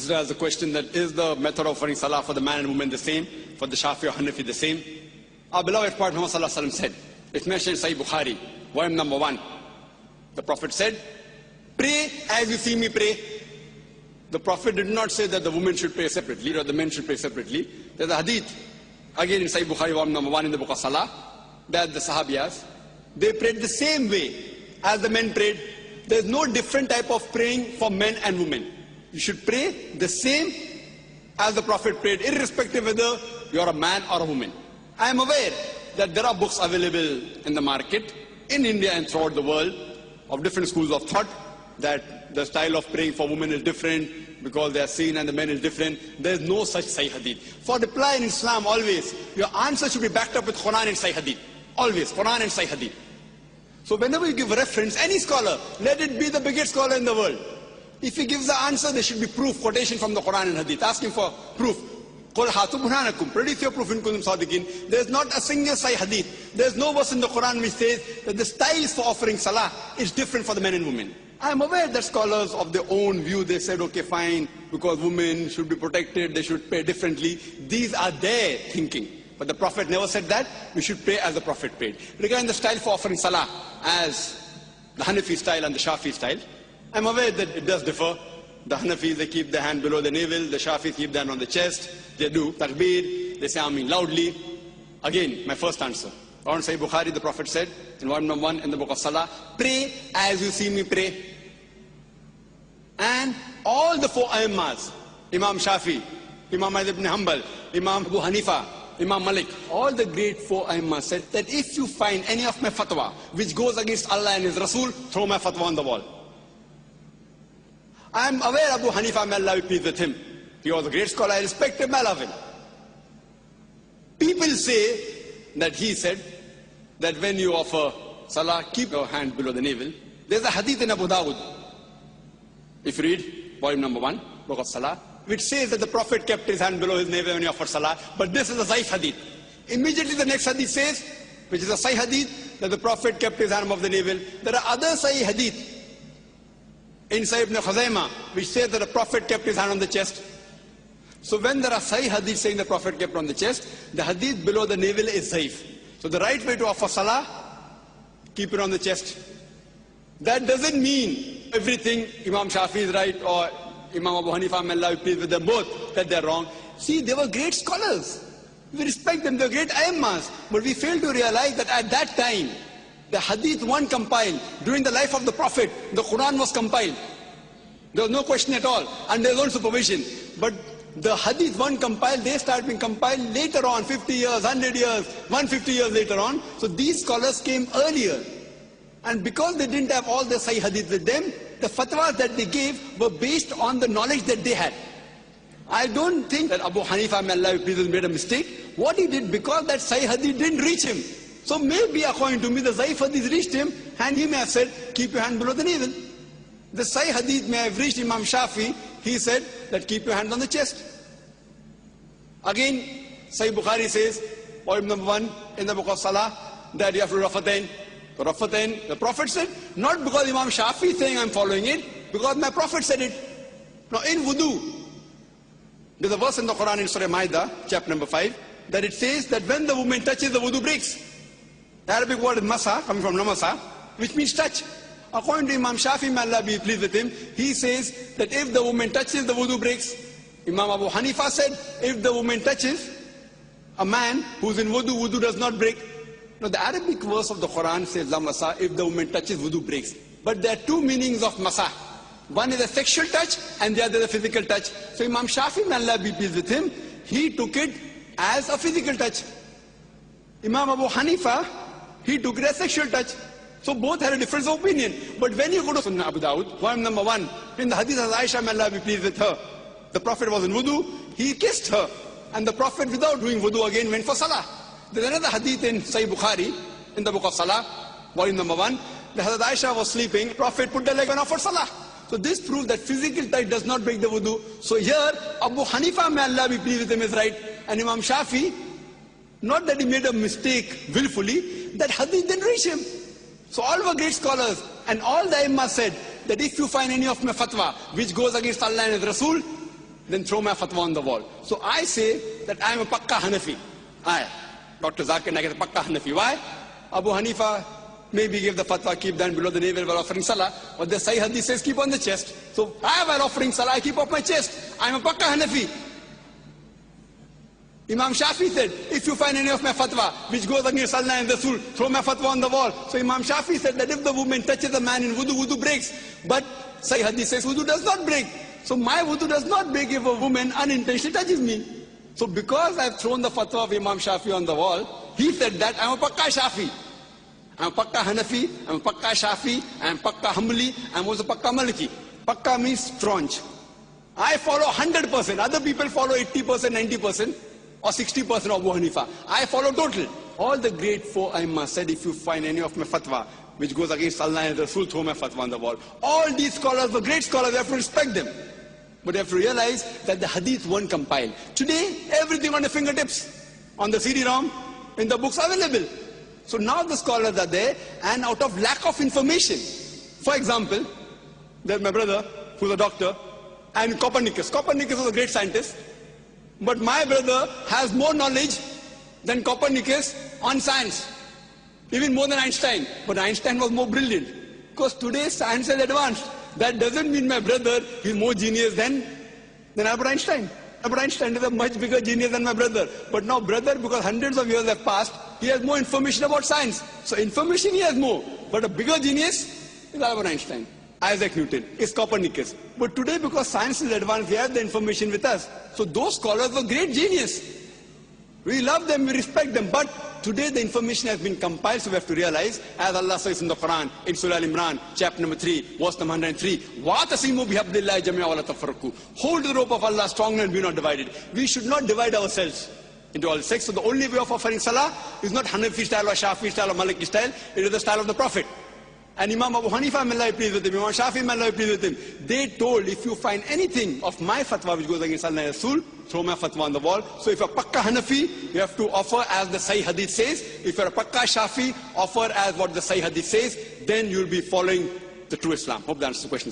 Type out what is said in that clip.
consider as a question that is the method of offering salah for the man and woman the same, for the Shafi or Hanafi the same? Our beloved Prophet Muhammad said, it's mentioned in Sahih Bukhari, volume number 1. The Prophet said, pray as you see me pray. The Prophet did not say that the women should pray separately or the men should pray separately. There's a hadith, again in Sahih Bukhari, volume number 1 in the book of Salah, that the Sahabiyas, they prayed the same way as the men prayed. There's no different type of praying for men and women. You should pray the same as the Prophet prayed, irrespective whether you're a man or a woman. I am aware that there are books available in the market, in India and throughout the world, of different schools of thought, that the style of praying for women is different because they are seen and the men is different. There is no such Sahih Hadith. For reply in Islam, always, your answer should be backed up with Quran and Sahih Hadith. Always, Quran and Sahih Hadith. So whenever you give reference, any scholar, let it be the biggest scholar in the world. If he gives the answer, there should be proof, quotation from the Quran and Hadith. Ask him for proof. قُلْ هَاتُوا بُرْهَانَكُمْ. Produce your proof in kuntum sadiqin. There is not a single Sahih Hadith. There is no verse in the Quran which says that the styles for offering salah is different for the men and women. I am aware that scholars of their own view, they said, okay, fine, because women should be protected, they should pray differently. These are their thinking. But the Prophet never said that. We should pray as the Prophet prayed. Regarding the style for offering salah, as the Hanafi style and the Shafi style, I am aware that it does differ. The Hanafis, they keep their hand below the navel. The Shafis keep their hand on the chest. They do takbir. They say Ameen loudly. Again, my first answer. On Sahih Bukhari, the Prophet said, in volume number 1 in the book of Salah, pray as you see me pray. And all the 4 Aimmas, Imam Shafi, Imam Ahmad ibn Hanbal, Imam Abu Hanifa, Imam Malik, all the great 4 Aimmas said that if you find any of my fatwa which goes against Allah and His Rasul, throw my fatwa on the wall. I am aware Abu Hanifa, may Allah be pleased with him. He was a great scholar, I respect him, I love him. People say that he said that when you offer salah, keep your hand below the navel. There's a hadith in Abu Dawud, if you read volume number 1, book of Salah, which says that the Prophet kept his hand below his navel when he offered salah, but this is a Zaif hadith. Immediately the next hadith says, which is a Sahih hadith, that the Prophet kept his hand above the navel. There are other Sahih hadith in Sahih ibn Khuzaimah, which says that the Prophet kept his hand on the chest. So when there are Sahih hadith saying the Prophet kept on the chest, the hadith below the navel is Zaif. So the right way to offer salah, keep it on the chest. That doesn't mean everything Imam Shafi is right or Imam Abu Hanifa, may Allah be pleased with them both, that they're wrong. See, they were great scholars. We respect them, they're great Aimmas. But we fail to realize that at that time, the hadith one compiled during the life of the Prophet, the Quran was compiled. There was no question at all, and there's no supervision. But the hadith one compiled, they started being compiled later on, 50 years, 100 years, 150 years later on. So these scholars came earlier. And because they didn't have all the Sahih hadith with them, the fatwas that they gave were based on the knowledge that they had. I don't think that Abu Hanifa, may Allah be pleased, made a mistake. What he did, because that Sahih hadith didn't reach him. So maybe according to me, the Zaif hadith reached him, and he may have said, keep your hand below the navel. The Sahih hadith may have reached Imam Shafi, he said that keep your hand on the chest. Again, Sahih Bukhari says, volume number 1 in the book of Salah, that you have to Rafatain. So Rafatain, the Prophet said, not because Imam Shafi is saying I'm following it, because my Prophet said it. Now in wudu, there's a verse in the Quran in Surah Ma'idah, chapter number 5, that it says that when the woman touches, the wudu breaks. The Arabic word is masa, coming from namasa, which means touch. According to Imam Shafi, may Allah be pleased with him, he says that if the woman touches, the wudu breaks. Imam Abu Hanifa said, if the woman touches a man who's in wudu, wudu does not break. Now the Arabic verse of the Quran says, la masa, if the woman touches, wudu breaks. But there are 2 meanings of masa. One is a sexual touch, and the other is a physical touch. So Imam Shafi, may Allah be pleased with him, he took it as a physical touch. Imam Abu Hanifa, he took it as sexual touch. So both had a difference of opinion. But when you go to Sunnah Abu Dawud, volume number 1, in the hadith of Aisha, may Allah be pleased with her, the Prophet was in wudu, he kissed her. And the Prophet, without doing wudu again, went for salah. There's another hadith in Sahih Bukhari, in the book of Salah, volume number 1, the Hazrat Aisha was sleeping, Prophet put the leg on her for salah. So this proves that physical touch does not break the wudu. So here, Abu Hanifa, may Allah be pleased with him, is right. And Imam Shafi, not that he made a mistake willfully, that hadith didn't reach him. So all were great scholars, and all the Imams said that if you find any of my fatwa which goes against Allah and His Rasul, then throw my fatwa on the wall. So I say that I am a Pakka Hanafi. Dr. Zakir Naik is a Pakka Hanafi. Why? Abu Hanifa maybe gave the fatwa, keep down below the navel while offering Salah, but the Sahih Hadith says keep on the chest. So I, while offering Salah, I keep off my chest. I am a Pakka Hanafi. Imam Shafi said, if you find any of my fatwa which goes against Salah and Rasul, throw my fatwa on the wall. So Imam Shafi said that if the woman touches a man in wudu, wudu breaks. But Sahih Hadith says wudu does not break. So my wudu does not break if a woman unintentionally touches me. So because I have thrown the fatwa of Imam Shafi on the wall, he said that I am a Pakka Shafi. I am a Pakka Hanafi, I am a Pakka Shafi, I am Pakka Hanbali, I am also Pakka Maliki. Pakka means staunch. I follow 100%, other people follow 80%, 90%. Or 60% of Abu Hanifa. I follow total. All the great four Aimma said, if you find any of my fatwa which goes against Allah and Rasul, throw my fatwa on the wall. All these scholars were great scholars, we have to respect them. But you have to realize that the hadith weren't compiled. Today, everything on the fingertips, on the CD-ROM, in the books available. So now the scholars are there, and out of lack of information. For example, there's my brother, who's a doctor, and Copernicus. Copernicus was a great scientist. But my brother has more knowledge than Copernicus on science, even more than Einstein. But Einstein was more brilliant, because today science is advanced. That doesn't mean my brother is more genius than Albert Einstein. Albert Einstein is a much bigger genius than my brother. But now brother, because hundreds of years have passed, he has more information about science. So information he has more. But a bigger genius is Albert Einstein. Isaac Newton, is Copernicus. But today, because science is advanced, we have the information with us. So those scholars were great genius. We love them, we respect them. But today the information has been compiled, so we have to realize, as Allah says in the Quran, in Surah Al-Imran, chapter number 3, verse number 103, وَاتَصِمُوا بِحَبْلِ اللَّهِ جَمِيعًا وَلَا تَفَرَّقُوا. Hold the rope of Allah strongly and be not divided. We should not divide ourselves into all sects. So the only way of offering Salah is not Hanafi style or Shafi style or Maliki style, it is the style of the Prophet. And Imam Abu Hanifa, may Allah be pleased with him, Imam Shafi, may Allah be pleased with him, they told, if you find anything of my fatwa which goes against Allah and Rasul, throw my fatwa on the wall. So if you're a Pakka Hanafi, you have to offer as the Sahih Hadith says. If you're a Pakka Shafi, offer as what the Sahih Hadith says. Then you'll be following the true Islam. Hope that answers the question.